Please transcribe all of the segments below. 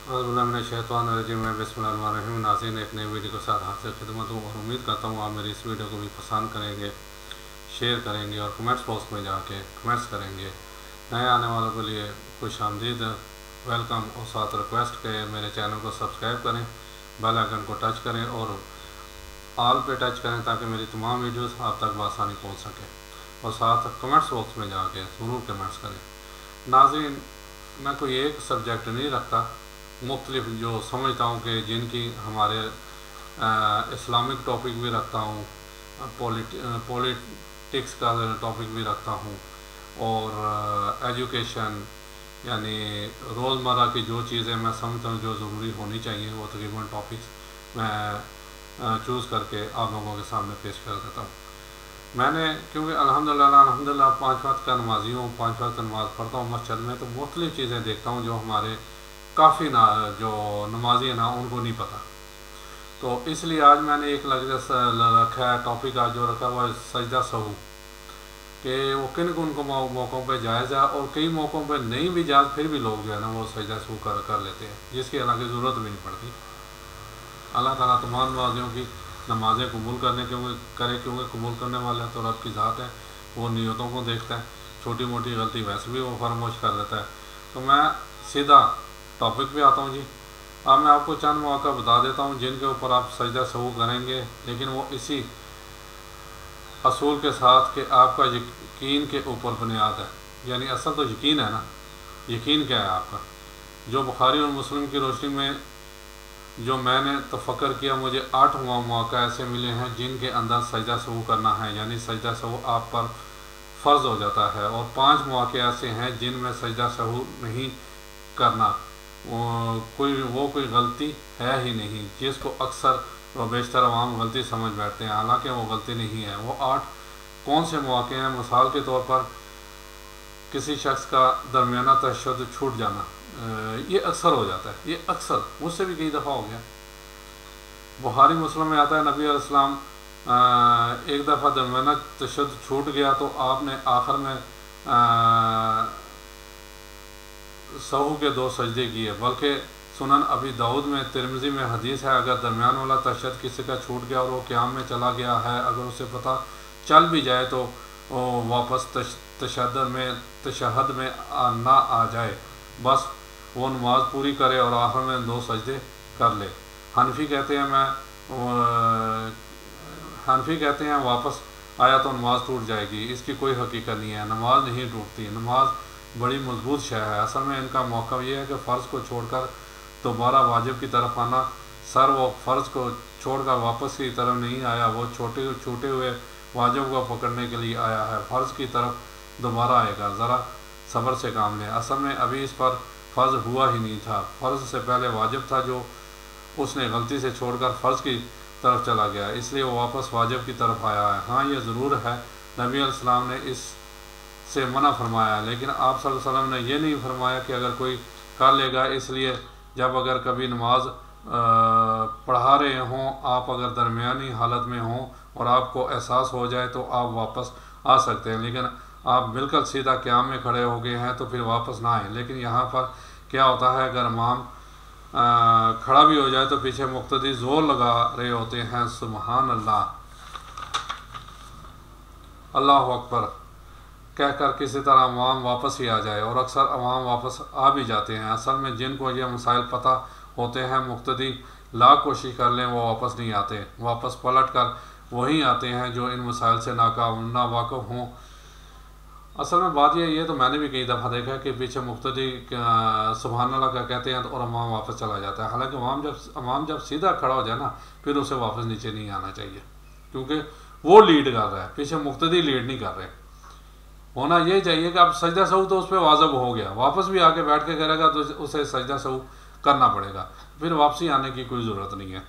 बिस्मिल्लाहिर्रहमानिर्रहीम। नाज़रीन, एक नई वीडियो के साथ हाजिर खिदमत हूँ और उम्मीद करता हूँ आप मेरी इस वीडियो को भी पसंद करेंगे, शेयर करेंगे और कमेंट्स बॉक्स में जाके कमेंट्स करेंगे। नए आने वालों के लिए खुश आमदीद, वेलकम और साथ रिक्वेस्ट के मेरे चैनल को सब्सक्राइब करें, बेल आइकन को टच करें और ऑल पे टच करें ताकि मेरी तमाम वीडियोस आप तक बआसानी पहुँच सकें और साथ कमेंट्स बॉक्स में जाके ज़रूर कमेंट्स करें। नाज़रीन, मैं कोई एक सब्जेक्ट नहीं रखता, मुख्तलिफ जो समझता हूँ कि जिनकी हमारे इस्लामिक टॉपिक भी रखता हूँ, पॉलिटिक्स का टॉपिक भी रखता हूँ और एजुकेशन यानी रोज़मर्रा की जो चीज़ें मैं समझता हूँ जो ज़रूरी होनी चाहिए वो तकरीबन टॉपिक्स मैं चूज़ करके आप लोगों के सामने पेश कर देता हूँ। मैंने क्योंकि अल्हम्दुलिल्लाह 5 वक्त का नमाजी हूँ, 5 वक्त नमाज़ पढ़ता हूँ मस्जिद में, तो मुख्तलिफ़ चीज़ें देखता हूँ जो हमारे काफ़ी जो नमाजी है ना उनको नहीं पता। तो इसलिए आज मैंने एक रखा है टॉपिक, आज जो रखा हुआ है सजदा सहू, कि वो किन किन को मौक़ों पे जायज़ है और कई मौक़ों पे नहीं भी जायज़, फिर भी लोग जो है ना वो सजदा सहू कर लेते हैं, जिसकी हालांकि ज़रूरत भी नहीं पड़ती। अल्लाह ताला तमाम नमाजियों की नमाज़ें कबूल क्योंकि कबूल करने वाला तो रब की ज़ात है, वो नीयतों को देखता है, छोटी मोटी गलती वैसे भी वो फरामोश कर देता है। तो मैं सीधा टॉपिक पे आता हूँ जी। अब मैं आपको चंद मौका बता देता हूँ जिनके ऊपर आप सजदा सहू करेंगे, लेकिन वो इसी असूल के साथ कि आपका यकीन के ऊपर बुनियाद है। यानी असल तो यकीन है ना, यकीन क्या है आपका। जो बुखारी और मुस्लिम की रोशनी में जो मैंने तफक्कर किया, मुझे 8 मौका ऐसे मिले हैं जिनके अंदर सजदा सहू करना है, यानी सजदा सहू आप पर फ़र्ज़ हो जाता है, और 5 मौके ऐसे हैं जिनमें सजदा सहू नहीं करना कोई गलती है ही नहीं, जिसको अक्सर व बेशतर अवाम गलती समझ बैठते हैं, हालांकि वो गलती नहीं है। वो 8 कौन से मौके हैं? मिसाल के तौर पर किसी शख्स का दरमियाना तशद्दुद छूट जाना, ये अक्सर हो जाता है, ये अक्सर मुझसे भी कई दफ़ा हो गया। बुखारी मुस्लिम में आता है नबी अलैहिस्सलाम एक दफ़ा दरमियाना तशद्दुद छूट गया तो आपने आखिर में सहू के 2 सजदे किए। बल्कि सुनन अबी दाऊद में, तिरमिज़ी में हदीस है, अगर दरमियान वाला तशद्दुद किसी का छूट गया और वो क़याम में चला गया है, अगर उसे पता चल भी जाए तो वापस तशहद में ना आ जाए, बस वो नमाज पूरी करे और आखिर में 2 सजदे कर ले। हनफी कहते हैं वापस आया तो नमाज टूट जाएगी, इसकी कोई हकीकत नहीं है, नमाज नहीं टूटती, नमाज बड़ी मजबूत शय है। असल में इनका मौका ये है कि फ़र्ज़ को छोड़कर दोबारा वाजिब की तरफ आना, सर वो फ़र्ज़ को छोड़कर वापस की तरफ नहीं आया, वो छूटे हुए वाजिब को पकड़ने के लिए आया है, फ़र्ज़ की तरफ दोबारा आएगा, ज़रा सब्र से काम लें। असल में अभी इस पर फ़र्ज़ हुआ ही नहीं था, फ़र्ज़ से पहले वाजिब था जो उसने गलती से छोड़कर फ़र्ज़ की तरफ चला गया, इसलिए वो वापस वाजिब की तरफ आया है। हाँ, ये ज़रूर है नबी अलैहिस्सलाम ने इससे मना फरमाया, लेकिन आप सल्लल्लाहु अलैहि वसल्लम ने यह नहीं फरमाया कि अगर कोई कर लेगा, इसलिए जब अगर कभी नमाज पढ़ा रहे हों, आप अगर दरमियानी हालत में हों और आपको एहसास हो जाए तो आप वापस आ सकते हैं, लेकिन आप बिल्कुल सीधा क़याम में खड़े हो गए हैं तो फिर वापस ना आएँ। लेकिन यहाँ पर क्या होता है, अगर इमाम खड़ा भी हो जाए तो पीछे मुक्तदी ज़ोर लगा रहे होते हैं, सुबहान अल्लाह, अल्लाहु अकबर कहकर किसी तरह अवाम वापस ही आ जाए, और अक्सर अवाम वापस आ भी जाते हैं। असल में जिनको ये मसाइल पता होते हैं, मुक्तदी लाख कोशिश कर लें वो वापस नहीं आते, वापस पलट कर वहीं आते हैं जो इन मसाइल से नावाकिफ़ हों। असल में बात ये तो मैंने भी कई दफ़ा देखा है कि पीछे मुक्तदी सुबहान अल्लाह का कहते हैं और अवाम वापस चला जाता है। हालांकि अवाम जब सीधा खड़ा हो जाए ना, फिर उसे वापस नीचे नहीं आना चाहिए, क्योंकि वो लीड कर रहा है, पीछे मुक्तदी लीड नहीं कर रहे। होना ये चाहिए कि अब सजदा सहू तो उस पर वाजिब हो गया, वापस भी आके बैठ के करेगा तो उसे सजदा सहू करना पड़ेगा, फिर वापसी आने की कोई ज़रूरत नहीं है।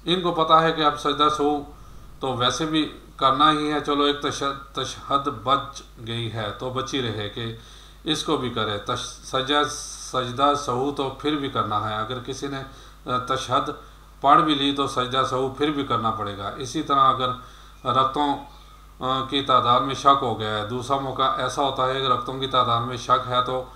इनको पता है कि अब सजदा सहू तो वैसे भी करना ही है, चलो एक तशहद बच गई है तो बची रहे कि इसको भी करे, सजदा सहू तो फिर भी करना है, अगर किसी ने तशहद पढ़ भी ली तो सजदा सहू फिर भी करना पड़ेगा। इसी तरह अगर रक्तों की तादाद में शक हो गया है, दूसरा मौका ऐसा होता है कि रक्तों की तादाद में शक है तो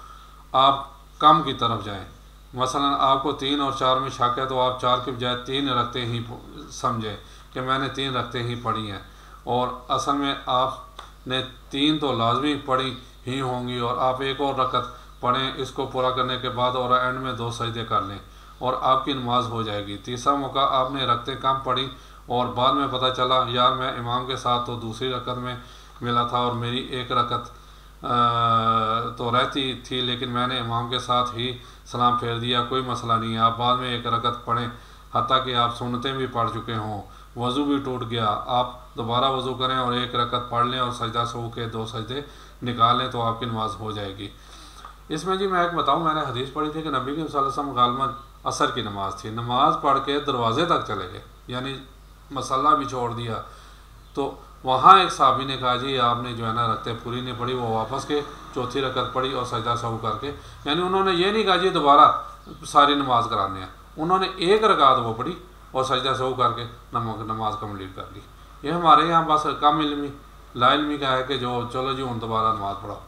आप कम की तरफ जाएं। मसलन आपको 3 और 4 में शक है तो आप 4 के बजाय 3 रखते ही समझें कि मैंने 3 रखते ही पढ़ी हैं, और असल में आपने 3 तो लाजमी पढ़ी ही होंगी, और आप एक और रकत पढ़ें इसको पूरा करने के बाद, और एंड में 2 सजदे कर लें और आपकी नमाज हो जाएगी। तीसरा मौका आपने रखते कम पढ़ी और बाद में पता चला यार मैं इमाम के साथ तो दूसरी रकत में मिला था और मेरी एक रकत तो रहती थी, लेकिन मैंने इमाम के साथ ही सलाम फेर दिया, कोई मसला नहीं है, आप बाद में एक रकत पढ़ें, हत्ता कि आप सुन्नतें भी पढ़ चुके हों, वज़ू भी टूट गया, आप दोबारा वज़ू करें और एक रकत पढ़ लें और सजदा सहू के 2 सजदे निकाल लें तो आपकी नमाज हो जाएगी। इसमें जी मैं एक बताऊँ, मैंने हदीस पढ़ी थी कि नबी के सल्लल्लाहु अलैहि वसल्लम गालिबन असर की नमाज थी, नमाज पढ़ के दरवाजे तक चले गए, यानी मसल्ला भी छोड़ दिया, तो वहाँ एक साहबी ने कहा जी आपने जो है ना रखते पूरी नहीं पढ़ी, वो वापस के चौथी रकत पढ़ी और सजदा सहू करके, यानी उन्होंने ये नहीं कहा जी दोबारा सारी नमाज कराने हैं, उन्होंने एक रकात वो पढ़ी और सजदा सहू करके नमाज कंप्लीट कर ली। ये हमारे यहाँ बस कम इल्मी ला इल्मी का है कि जो चलो जी उन दोबारा नमाज पढ़ाओ।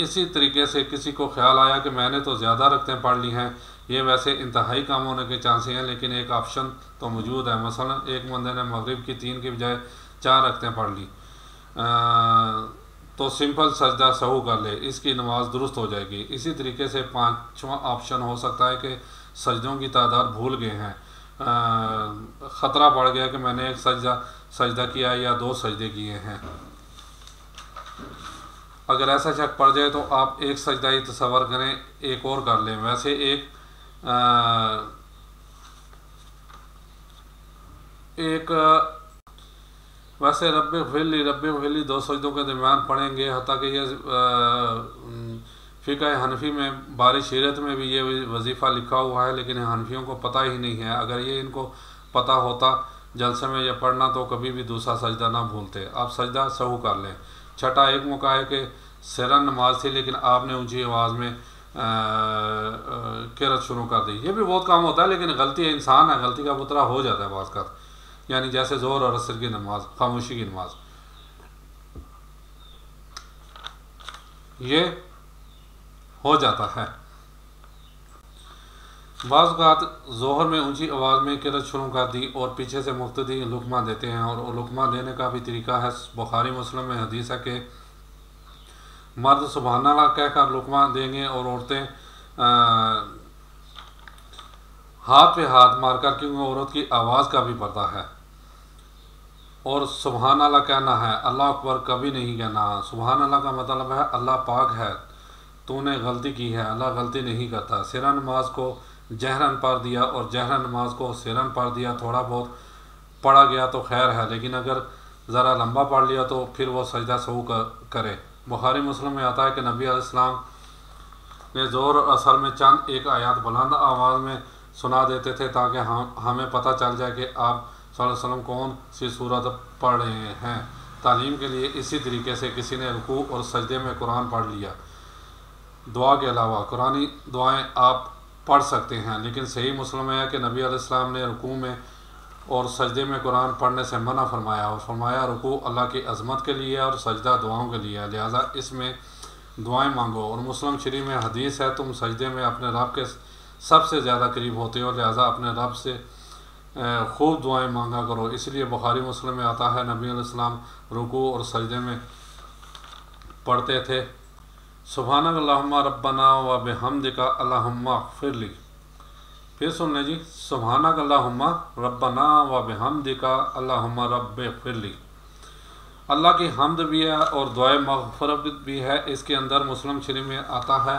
इसी तरीके से किसी को ख्याल आया कि मैंने तो ज़्यादा रकतें पढ़ ली हैं, ये वैसे इंतहाई कम होने के चांसेस हैं, लेकिन एक ऑप्शन तो मौजूद है। मसलन एक बंदे ने मगरिब की 3 की बजाय 4 रकतें पढ़ ली, तो सिंपल सजदा सहू कर ले, इसकी नमाज दुरुस्त हो जाएगी। इसी तरीके से 5वां ऑप्शन हो सकता है कि सजदों की तादाद भूल गए हैं, ख़तरा पड़ गया कि मैंने एक सजदा किया या 2 सजदे किए हैं। अगर ऐसा शक पड़ जाए तो आप एक सजदा ही तसव्वुर करें, एक और कर लें। वैसे वैसे रब्बे फ़िरली 2 सजदों के दरमियान पढ़ेंगे, हत्ता कि ये फ़िक़्ह हनफ़ी में बारी शीरत में भी ये वजीफ़ा लिखा हुआ है, लेकिन हनफियों को पता ही नहीं है। अगर ये इनको पता होता जलसे में ये पढ़ना तो कभी भी दूसरा सजदा ना भूलते। आप सजदा सहू कर लें। छठा एक मौका है कि सिरन नमाज थी लेकिन आपने ऊंची आवाज़ में किरत शुरू कर दी, ये भी बहुत काम होता है, लेकिन गलती इंसान है, गलती का पुतला हो जाता है बाज़ का, यानी जैसे ज़ोहर और असर की नमाज, खामोशी की नमाज, ये हो जाता है। बाज़ बात ज़ोहर में ऊंची आवाज़ में किरत शुरू कर दी और पीछे से मुक्तदी लुकमा देते हैं, और लुकमा देने का भी तरीका है। बुखारी मुस्लिम में हदीस है कि मर्द सुबहानल्लाह कहकर लुकमा देंगे और औरतें हाथ पे हाथ मारकर, क्योंकि औरत की आवाज़ का भी पर्दा है, और सुबहानल्लाह कहना है, अल्लाह अकबर कभी नहीं कहना। सुबहानल्लाह का मतलब है अल्लाह पाक है, तूने गलती की है, अल्लाह गलती नहीं करता। सिरा नमाज को जहरन पढ़ दिया और जहरन नमाज को सिरन पढ़ दिया, थोड़ा बहुत पढ़ा गया तो खैर है, लेकिन अगर ज़रा लंबा पढ़ लिया तो फिर वो सजदा सहू करे। बुखारी मुस्लिम में आता है कि नबी अलैहिस्सलाम ने ज़ोहर और असर में चंद एक आयत बुलंद आवाज़ में सुना देते थे ताकि हमें पता चल जाए कि आप सल्लल्लाहु अलैहि वसल्लम कौन सी सूरत पढ़ रहे हैं। तालीम के लिए इसी तरीके से किसी ने रुकू और सजदे में कुरान पढ़ लिया, दुआ के अलावा कुरानी दुआएं आप पढ़ सकते हैं, लेकिन सही मुस्लिम है कि नबी अलैहिस्सलाम ने रुकू में और सजदे में कुरान पढ़ने से मना फरमाया, और फरमाया रुकू अल्लाह की अज़मत के लिए और सजदा दुआओं के लिए है, लिहाजा इसमें दुआएं मांगो। और मुस्लिम शरीफ में हदीस है, तुम सजदे में अपने रब के सबसे ज़्यादा करीब होते हो, लिहाजा अपने रब से खूब दुआएं मांगा करो। इसलिए बुखारी मुस्लिम में आता है नबी अलैहिस्सलाम रुकू और सजदे में पढ़ते थे सुब्हानक अल्लाहुम्मा रब्बना व बिहम्दिका अल्लाहुम्मा अग़फ़िरली। फिर सुन लें जी, सुब्हानक अल्लाहुम्मा रब्बना व बिहम्दिका अल्लाहुम्मा रब्बिग़फ़िरली। अल्लाह की हम्द भी है और दुआए मग़फ़िरत भी है। इसके अंदर मुस्लिम शरीफ में आता है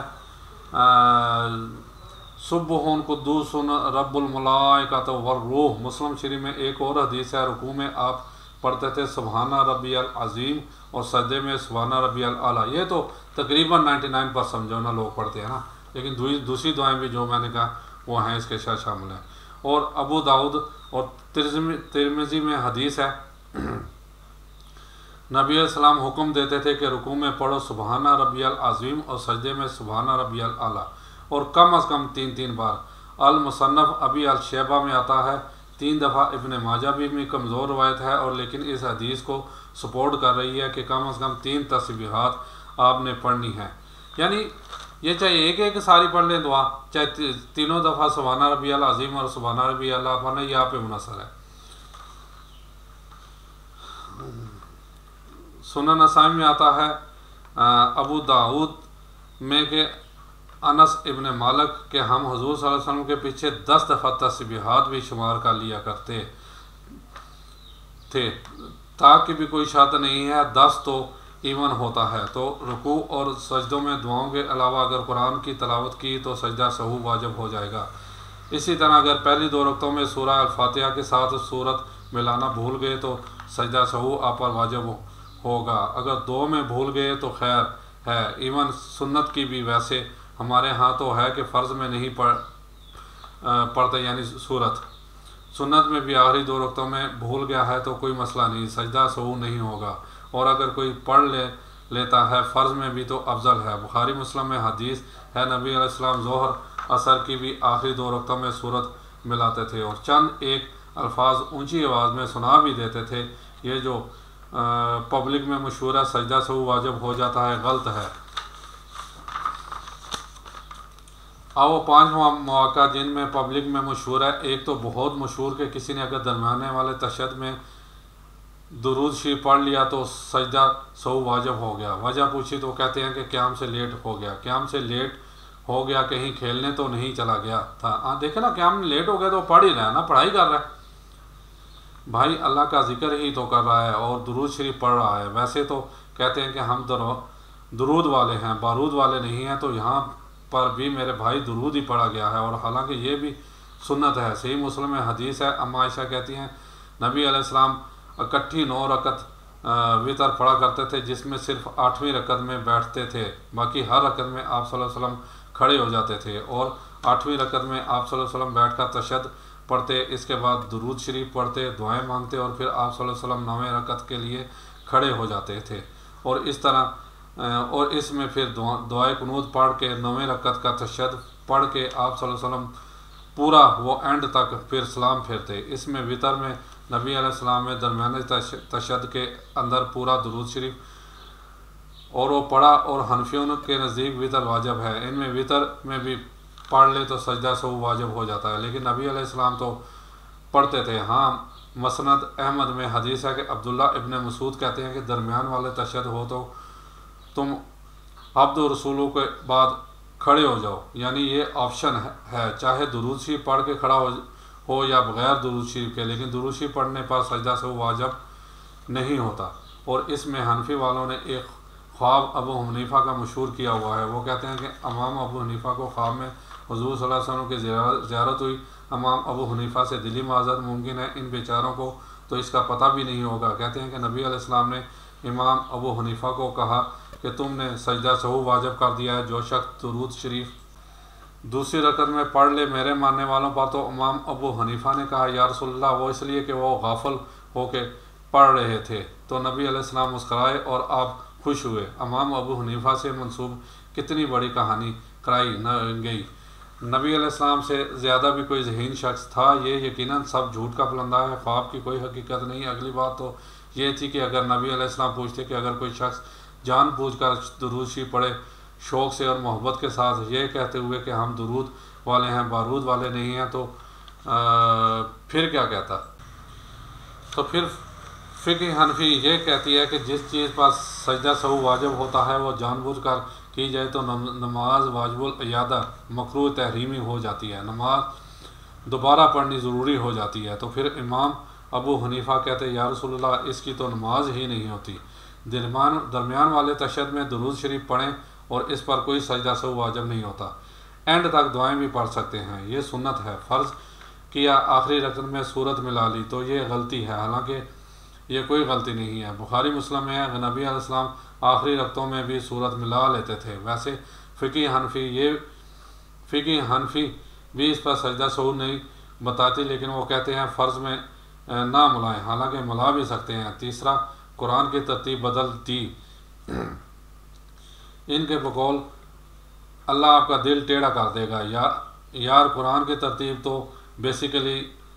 सुब्हुन कुद्दूसुन रब्बुल मलाइकति वर्रूह। मुस्लिम शरीफ में एक और हदीस है, रुकू में आप पढ़ते थे सुब्हाना रब्बियल अज़ीम और सजदे में सुब्हाना रब्बियल आला। ये तो तकरीबन 99% समझो ना लोग पढ़ते हैं ना, लेकिन दूसरी दुआएं भी जो मैंने कहा वो हैं इसके साथ शामिल हैं। और अबू दाऊद और तिरमिज़ी में हदीस है, नबी अलैहिस्सलाम हुक्म देते थे कि रुकू में पढ़ो सुब्हाना रब्बियल अज़ीम और सजदे में सुब्हाना रब्बियल आला, और कम अज़ कम 3-3 बार। अल मुसन्नफ़ अबी अल शैबा में आता है 3 दफ़ा। इब्न माजा भी कमज़ोर रवायत है, और लेकिन इस हदीस को सपोर्ट कर रही है कि कम अज़ कम 3 तस्बीहात आपने पढ़नी है। यानी ये चाहे एक एक सारी पढ़ लें दुआ, चाहे तीनों दफ़ा सुभान रब्बियल अज़ीम और सुभान रब्बियल आला यहाँ पे मुनसर है। सुनन नसाई में आता है अबू दाऊद में के अनस इब्न मालिक के हम हुज़ूर सल्लल्लाहु अलैहि वसल्लम के पीछे 10 दफ़ा तस्बीहात भी शुमार कर लिया करते थे, ताकि भी कोई शर्त नहीं है 10 तो इवन होता है। तो रुकू और सजदों में दुआओं के अलावा अगर कुरान की तलावत की तो सजदा सहू वाजिब हो जाएगा। इसी तरह अगर पहली 2 रकतों में सूरह अल-फातिहा के साथ सूरत मिलाना भूल गए तो सजदा सहू आप पर वाजिब होगा। अगर 2 में भूल गए तो खैर है। इवन सुन्नत की भी वैसे हमारे यहाँ तो है कि फ़र्ज़ में नहीं पढ़ते, यानी सूरत सुन्नत में भी आखिरी 2 रकतों में भूल गया है तो कोई मसला नहीं, सजदा सहू नहीं होगा। और अगर कोई पढ़ लेता है फ़र्ज़ में भी तो अफजल है। बुखारी मुस्लिम में हदीस है नबी अलैहिस्सलाम ज़ोहर असर की भी आखिरी 2 रकतों में सूरत मिलाते थे और चंद एक अल्फाज ऊंची आवाज़ में सुना भी देते थे। ये जो पब्लिक में मशहूर है सजदा सहू वाजिब हो जाता है, गलत है। वो 5 मौका जिनमें पब्लिक में मशहूर है। एक तो बहुत मशहूर के किसी ने अगर दरमियाने वाले तशद में दुरूद शरीफ पढ़ लिया तो सजदा सहू वाजिब हो गया। वजह पूछी तो कहते हैं कि क़याम से लेट हो गया। क़याम से लेट हो गया, कहीं खेलने तो नहीं चला गया था। हाँ देखे ना, क़याम में लेट हो गया तो पढ़ ही रहा है ना, पढ़ाई कर रहा है भाई, अल्लाह का जिक्र ही तो कर रहा है और दुरूद शरीफ पढ़ रहा है। वैसे तो कहते हैं कि हम दुरूद वाले हैं, बारूद वाले नहीं हैं, तो यहाँ पर भी मेरे भाई दुरूद ही पढ़ा गया है। और हालांकि ये भी सुन्नत है। सही मुस्लिम में हदीस है, अम्मा आयशा कहती हैं नबी अलैहिस्सलाम इकट्ठी 9 रकत वितर पढ़ा करते थे, जिसमें सिर्फ 8वीं रकत में बैठते थे, बाकी हर रकत में आप सल्लल्लाहु अलैहि वसल्लम खड़े हो जाते थे और 8वीं रकत में आप सल्लल्लाहु अलैहि वसल्लम बैठकर तशहद पढ़ते, इसके बाद दुरूद शरीफ पढ़ते, दुआएं मांगते और फिर आप सल्लल्लाहु अलैहि वसल्लम 9वें रकत के लिए खड़े हो जाते थे। और इस तरह और इसमें फिर दुआए कुनूत पढ़ के 9वें रकत का तशहद पढ़ के आप सल्लल्लाहु अलैहि वसल्लम पूरा वो एंड तक फिर सलाम फेरते। इसमें वितर में नबी अलैहिस्सलाम में दरमियाने तशहद के अंदर पूरा दुरूद शरीफ और वो पढ़ा। और हनफियों के नज़दीक वितर वाजिब है। इनमें वितर में भी पढ़ ले तो सजदा सहू वाजिब हो जाता है, लेकिन नबी अलैहिस्सलाम तो पढ़ते थे। हाँ मसनद अहमद में हदीस है कि अब्दुल्ला इब्न मसूद कहते हैं कि दरमियान वाले तशहद हो तो तुम अब्द और रसूलों के बाद खड़े हो जाओ, यानी ये ऑप्शन है, चाहे दुरूद शरीफ पढ़ के खड़ा हो या बग़ैर दुरूद शरीफ के, लेकिन दुरूद शरीफ पढ़ने पर सजदा सहू वाजिब नहीं होता। और इसमें हनफी वालों ने एक ख्वाब अबू हनीफ़ा का मशहूर किया हुआ है। वो कहते हैं कि इमाम अबू हनीफ़ा को ख्वाब में हुज़ूर सल्लल्लाहु अलैहि वसल्लम की ज़ियारत हुई। इमाम अबू हनीफ़ा से दिली माज़रत मुमकिन है, इन बेचारों को तो इसका पता भी नहीं होगा। कहते हैं कि नबी अलैहिस्सलाम ने इमाम अबू हनीफ़ा को कहा कि तुमने सजदा सहू वाजिब कर दिया है, जो शख्स दुरूद शरीफ दूसरी रकत में पढ़ ले मेरे मानने वालों पर। तो इमाम अबू हनीफ़ा ने कहा या रसूलल्लाह, वो इसलिए कि वो गाफिल होके पढ़ रहे थे। तो नबी अलैहिस्सलाम मुस्कराए और आप खुश हुए। इमाम अबू हनीफ़ा से मंसूब कितनी बड़ी कहानी कराई न गई। नबी अलैहिस्सलाम से ज़्यादा भी कोई ज़हीन शख्स था, ये यकीनन सब झूठ का फलंदा है, ख्वाब की कोई हकीकत नहीं। अगली बात तो ये थी कि अगर नबी अलैहिस्सलाम पूछते कि अगर कोई शख्स जानबूझकर दुरूद शरीफ पढ़े शौक़ से और मोहब्बत के साथ, ये कहते हुए कि हम दुरूद वाले हैं बारूद वाले नहीं हैं, तो फिर क्या कहता। तो फिर फ़िक़्ह हनफी ये कहती है कि जिस चीज़ पर सजदा सहू वाजिब होता है वो जानबूझकर की जाए तो नमाज वाजिबुल इयादा मकरूह तहरीमी हो जाती है, नमाज दोबारा पढ़नी ज़रूरी हो जाती है। तो फिर इमाम अबू हनीफ़ा कहते या रसूलल्लाह, इसकी तो नमाज ही नहीं होती। दरमियान वाले तशहद में दुरूद शरीफ पढ़ें और इस पर कोई सजदा सहू वाजिब नहीं होता। एंड तक दुआएं भी पढ़ सकते हैं, ये सुन्नत है। फ़र्ज़ किया आखिरी रकत में सूरत मिला ली तो ये गलती है, हालांकि ये कोई गलती नहीं है। बुखारी मुस्लिम में नबी अलैहिस्सलाम आखिरी रकतों में भी सूरत मिला लेते थे। वैसे फ़िक़्ह हनफी भी इस पर सजदा सहू नहीं बताती, लेकिन वो कहते हैं फ़र्ज़ में ना मिलाएं, हालांकि मिला भी सकते हैं। तीसरा, कुरान की तरतीब बदल दी। इनके बकौल अल्लाह आपका दिल टेढ़ा कर देगा। यार कुरान की तरतीब तो बेसिकली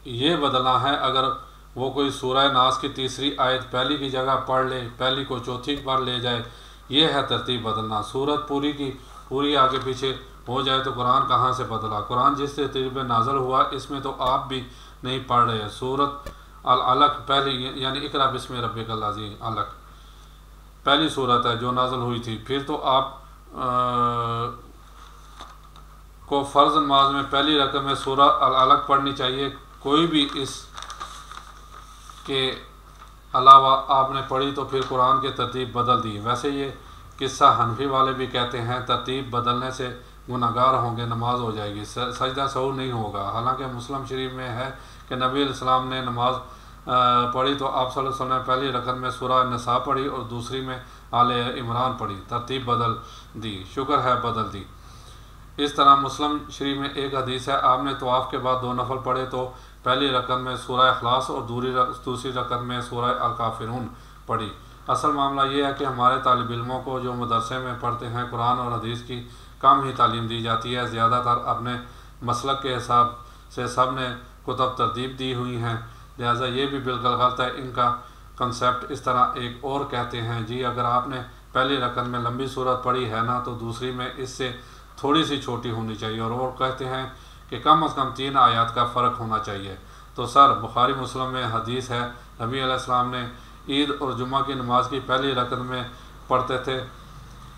ये बदलना है। अगर वो कोई सूरह नास की तीसरी आयत पहली की जगह पढ़ ले, पहली को चौथी पर ले जाए, ये है तरतीब बदलना। सूरत पूरी की पूरी आगे पीछे हो जाए तो कुरान कहाँ से बदला? कुरान जिस तरतीब में नाजल हुआ इसमें तो आप भी नहीं पढ़ रहे। सूरत अल अलक पहली यानी इकरा बिस्मि रब्बिकल अज़ीम अलक पहली सूरत है जो नाजल हुई थी। फिर तो आप को फ़र्ज़ नमाज में पहली रकम में सूरह अल अलक पढ़नी चाहिए। कोई भी इस के अलावा आपने पढ़ी तो फिर कुरान की तरतीब बदल दी। वैसे ये किस्सा हनफी वाले भी कहते हैं तरतीब बदलने से गुनाहगार होंगे, नमाज हो जाएगी, सजदा सहू नहीं होगा। हालांकि मुस्लिम शरीफ में है कि नबी अलैहिस्सलाम ने नमाज पढ़ी तो आप सल्लल्लाहु अलैहि वसल्लम ने पहली रकत में सूरह निसा पढ़ी और दूसरी में आले इमरान पढ़ी, तरतीब बदल दी, शुक्र है बदल दी। इस तरह मुस्लिम शरीफ में एक हदीस है, आपने तवाफ़ के बाद 2 नफल पढ़े तो पहली रकत में सूरह इखलास और दूसरी रकत में सूरह अल काफिरून पढ़ी। असल मामला ये है कि हमारे तालिब इल्मों को जो मदरसे में पढ़ते हैं कुरान और हदीस की कम ही तालीम दी जाती है। ज़्यादातर अपने मसलक के हिसाब से सब ने कुतब तरतीब दी हुई हैं, लिहाजा ये भी बिल्कुल गलत है। इनका कंसेप्ट इस तरह एक और कहते हैं, जी अगर आपने पहली रकत में लंबी सूरत पढ़ी है ना तो दूसरी में इससे थोड़ी सी छोटी होनी चाहिए, और वो कहते हैं कि कम से कम 3 आयत का फ़र्क होना चाहिए। तो सर बुखारी मुस्लिम में हदीस है, नबी अलैहिस्सलाम ने ईद और जुम्मा की नमाज की पहली रकत में पढ़ते थे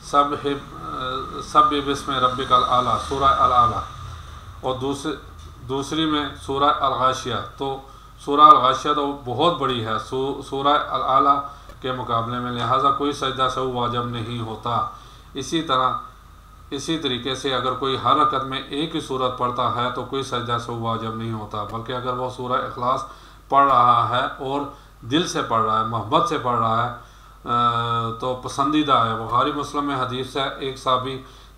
सब बिस्मि रब्बिकल आला सूरह अल आला, और दूसरी में सूरह अल गाशिया। तो सूरह अल गाशिया तो बहुत बड़ी है सूरह अल आला के मुकाबले में, लिहाजा कोई सजदा सहू वाजिब नहीं होता। इसी तरीके से अगर कोई हर रकत में एक ही सूरत पढ़ता है तो कोई सजदा सहू वाजिब नहीं होता, बल्कि अगर वह सूरह इखलास पढ़ रहा है और दिल से पढ़ रहा है, मोहब्बत से पढ़ रहा है तो पसंदीदा है। बुखारी मुस्लिम में हदीस है, एक साहबी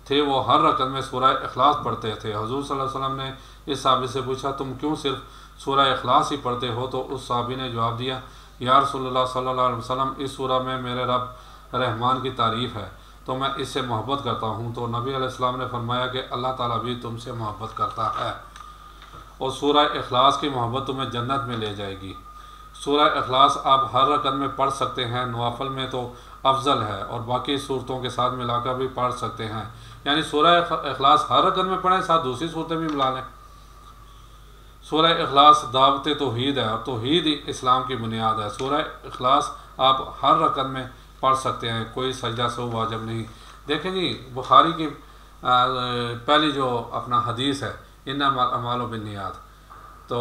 थे वो हर रकत में सूरह इखलास पढ़ते थे। हुज़ूर सल्लल्लाहु अलैहि वसल्लम ने इस साहबी से पूछा तुम क्यों सिर्फ सूरह इखलास ही पढ़ते हो? तो उस साहबी ने जवाब दिया या रसूलुल्लाह सल्लल्लाहु अलैहि वसल्लम इस सूरह में मेरे रब रहमान की तारीफ़ है तो मैं इससे मोहब्बत करता हूँ। तो नबी अलैहिस्सलाम ने फरमाया कि अल्लाह ताला भी तुमसे मोहब्बत करता है और सूरह इखलास की मोहब्बत तुम्हें जन्नत में ले जाएगी। सूरह इखलास आप हर रकत में पढ़ सकते हैं, नवाफल में तो अफजल है, और बाकी सूरतों के साथ मिलाकर भी पढ़ सकते हैं। यानी सूरह इखलास हर रकत में पढ़ें, साथ दूसरी सूरतें भी मिला लें। सूरह इखलास दावत तौहीद है और तौहीद इस्लाम की बुनियाद है। सूरह इखलास आप हर रकत में पढ़ सकते हैं, कोई सजदा सहू वाजिब नहीं। देखें जी बुखारी की पहली जो अपना हदीस है इन्नमल अमालु बिन्नियात, तो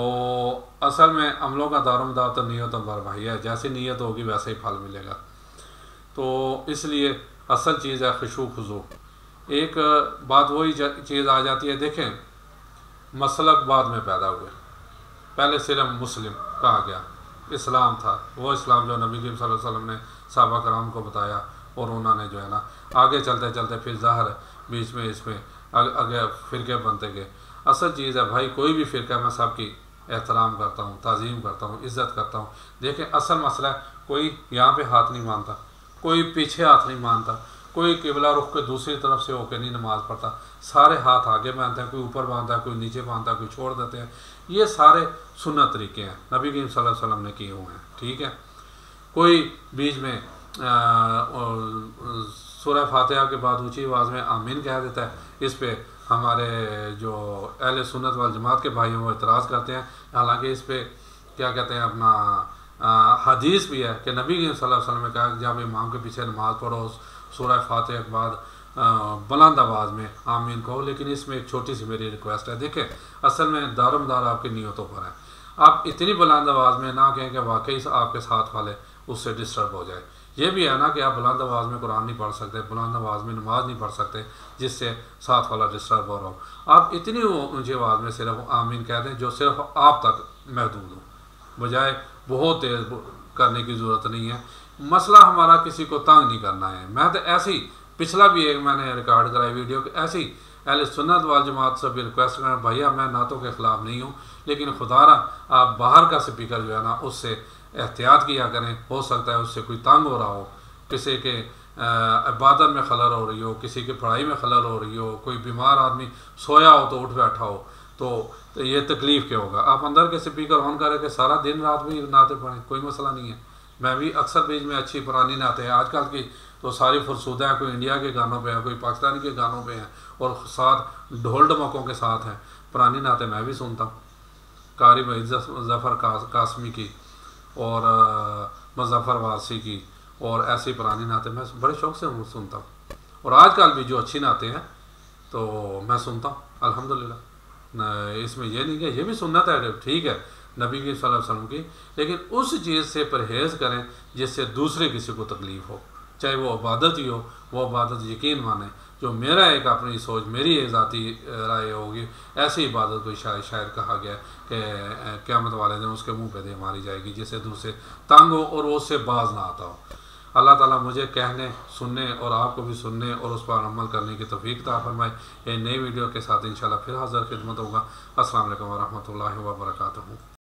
असल में अमलों का दारोमदार तो नीयत पर भाई है, जैसी नीयत होगी वैसे ही फल मिलेगा। तो इसलिए असल चीज़ है खुशू खुजू। एक बात वही चीज़ आ जाती है, देखें मसलक बाद में पैदा हुए, पहले सिर्फ मुस्लिम कहा गया, इस्लाम था वो इस्लाम जो नबी करीम सल्लल्लाहु अलैहि वसल्लम ने सहाबा कराम को बताया, और उन्होंने जो है ना आगे चलते चलते फिर ज़ाहिर बीच में इसमें आगे फ़िरके बनते गए। असल चीज़ है भाई, कोई भी फ़िरका मैं सबकी एहतराम करता हूँ, ताज़ीम करता हूँ, इज़्ज़त करता हूँ। देखें असल मसला है, कोई यहाँ पे हाथ नहीं मानता, कोई पीछे हाथ नहीं मानता, कोई किबला रुख के दूसरी तरफ से होकर नहीं नमाज़ पढ़ता, सारे हाथ आगे बांधते हैं, कोई ऊपर बांधता है, कोई नीचे बांधता है, कोई छोड़ देते हैं। ये सारे सुन्नत तरीके हैं, नबी करीम सल्लल्लाहु अलैहि वसल्लम ने किए हुए हैं, ठीक है। कोई बीच में सूरह फातिहा के बाद ऊँची आवाज़ में आमीन कह देता है, इस पर हमारे जो अहले सुन्नत वल जमात के भाई हैं वो इतराज़ करते हैं। हालांकि इस पर क्या कहते हैं अपना हदीस भी है कि नबी करीम सल्लल्लाहु अलैहि वसल्लम ने कहा कि जब इमाम के पीछे नमाज़ पढ़ो सूरह फातिहा के बाद बुलंद आवाज़ में आमीन कहो। लेकिन इसमें एक छोटी सी मेरी रिक्वेस्ट है, देखें असल में दारोमदार आपकी नीयतों पर है। आप इतनी बुलंद आवाज़ में ना कहें कि वाकई आपके साथ वाले उससे डिस्टर्ब हो जाए। ये भी है ना कि आप बुलंद आवाज़ में कुरान नहीं पढ़ सकते, बुलंद आवाज़ में नमाज नहीं पढ़ सकते जिससे साथ वाला डिस्टर्ब हो रहा हो। आप इतनी ऊँची आवाज़ में सिर्फ आमीन कह दें जो सिर्फ आप तक महदूद हो, बजाय बहुत तेज़ करने की ज़रूरत नहीं है। मसला हमारा किसी को तंग नहीं करना है। मैं तो ऐसी पिछला भी एक मैंने रिकॉर्ड कराई वीडियो कि ऐसी अहले सुन्नत वाल जमात से भी रिक्वेस्ट करना, भैया मैं नातों के ख़िलाफ़ नहीं हूँ, लेकिन खुदारा आप बाहर का स्पीकर जो है ना उससे एहतियात किया करें। हो सकता है उससे कोई तंग हो रहा हो, किसी के इबादत में खलल हो रही हो, किसी की पढ़ाई में खलल हो रही हो, कोई बीमार आदमी सोया हो तो उठ बैठा हो, तो ये तकलीफ़ क्या होगा। आप अंदर के स्पीकर ऑन करके सारा दिन रात भी नाते पढ़ें, कोई मसला नहीं है। मैं भी अक्सर बीच में अच्छी पुरानी नाते हैं, आजकल की तो सारी फरसूदा है, कोई इंडिया के गानों पे है, कोई पाकिस्तानी के गानों पे है, और साथ ढोल ढमकों के साथ हैं। पुरानी नातें मैं भी सुनता हूँ, कारी भाई ज़फ़र कासमी की और मुज़फ़्फ़र वारसी की, और ऐसी पुरानी नातें मैं बड़े शौक़ से सुनता हूँ। और आजकल भी जो अच्छी नातें हैं तो मैं सुनता हूँ अल्हम्दुलिल्लाह। इसमें यह नहीं कि ये भी सुन्नत है, ठीक है नबी की सल्लल्लाहु अलैहि वसल्लम की, लेकिन उस चीज़ से परहेज़ करें जिससे दूसरे किसी को तकलीफ़ हो, चाहे वो इबादत ही हो, वो इबादत यकीन माने। जो मेरा एक अपनी सोच, मेरी एक ज़ाती राय होगी, ऐसी इबादत कोई शायद कहा गया कि क़यामत वाले दिन उसके मुंह पे दे मारी जाएगी, जिससे दूसरे तंग हो और वो उससे बाज ना आता हो। अल्लाह ताला मुझे कहने, सुनने और आपको भी सुनने और उस पर अमल करने की तौफीक अता फरमाए। एक नई वीडियो के साथ इंशाल्लाह फिर हाज़िर खिदमत होगा। अस्सलाम वालेकुम व रहमतुल्लाहि व बरकातुहू।